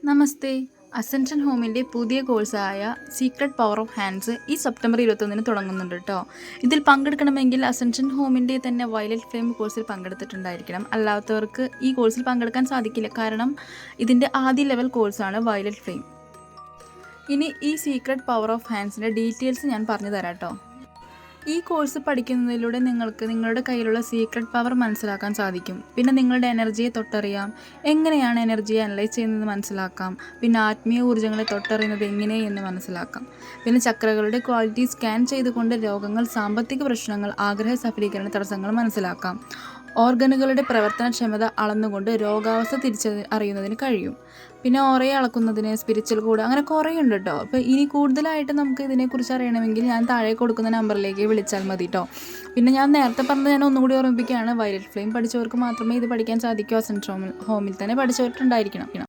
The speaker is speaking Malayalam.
നമസ്തേ. അസെൻഷൻ ഹോമിൻ്റെ പുതിയ കോഴ്സായ സീക്രട്ട് പവർ ഓഫ് ഹാൻഡ്സ് ഈ സെപ്റ്റംബർ 21 തുടങ്ങുന്നുണ്ട് കേട്ടോ. ഇതിൽ പങ്കെടുക്കണമെങ്കിൽ അസെൻഷൻ ഹോമിൻ്റെ തന്നെ വയലറ്റ് ഫ്ലെയിം കോഴ്സിൽ പങ്കെടുത്തിട്ടുണ്ടായിരിക്കണം. അല്ലാത്തവർക്ക് ഈ കോഴ്സിൽ പങ്കെടുക്കാൻ സാധിക്കില്ല. കാരണം ഇതിൻ്റെ ആദ്യ ലെവൽ കോഴ്സാണ് വയലറ്റ് ഫ്ലെയിം. ഇനി ഈ സീക്രട്ട് പവർ ഓഫ് ഹാൻഡ്സിൻ്റെ ഡീറ്റെയിൽസ് ഞാൻ പറഞ്ഞു തരാം കേട്ടോ. ഈ കോഴ്സ് പഠിക്കുന്നതിലൂടെ നിങ്ങൾക്ക് നിങ്ങളുടെ കയ്യിലുള്ള സീക്രട്ട് പവർ മനസ്സിലാക്കാൻ സാധിക്കും. പിന്നെ നിങ്ങളുടെ എനർജിയെ തൊട്ടറിയാം, എങ്ങനെയാണ് എനർജിയെ അനലൈസ് ചെയ്യുന്നത് മനസ്സിലാക്കാം. പിന്നെ ആത്മീയ ഊർജ്ജങ്ങളെ തൊട്ടറിയുന്നത് എങ്ങനെയെന്ന് മനസ്സിലാക്കാം. പിന്നെ ചക്രകളുടെ ക്വാളിറ്റി സ്കാൻ ചെയ്തുകൊണ്ട് രോഗങ്ങൾ, സാമ്പത്തിക പ്രശ്നങ്ങൾ, ആഗ്രഹ സഫലീകരണ തടസ്സങ്ങൾ മനസ്സിലാക്കാം. ഓർഗനുകളുടെ പ്രവർത്തനക്ഷമത അളന്നുകൊണ്ട് രോഗാവസ്ഥ അറിയുന്നതിന് കഴിയും. പിന്നെ ഓറയെ അളക്കുന്നതിന് സ്പിരിച്വൽ കോഡ്, അങ്ങനെ കുറേ ഉണ്ട് കേട്ടോ. അപ്പോൾ ഇനി കൂടുതലായിട്ട് നമുക്ക് ഇതിനെക്കുറിച്ച് അറിയണമെങ്കിൽ ഞാൻ താഴെ കൊടുക്കുന്ന നമ്പറിലേക്ക് വിളിച്ചാൽ മതി കേട്ടോ. പിന്നെ ഞാൻ നേരത്തെ പറഞ്ഞത് ഞാൻ ഒന്നുകൂടി ഓർമ്മിപ്പിക്കുകയാണ്, വയലറ്റ് ഫ്ലെയിം പഠിച്ചവർക്ക് മാത്രമേ ഇത് പഠിക്കാൻ സാധിക്കൂ. അസെൻഷൻ ഹോമിൽ തന്നെ പഠിച്ചവരുണ്ടായിരിക്കണം.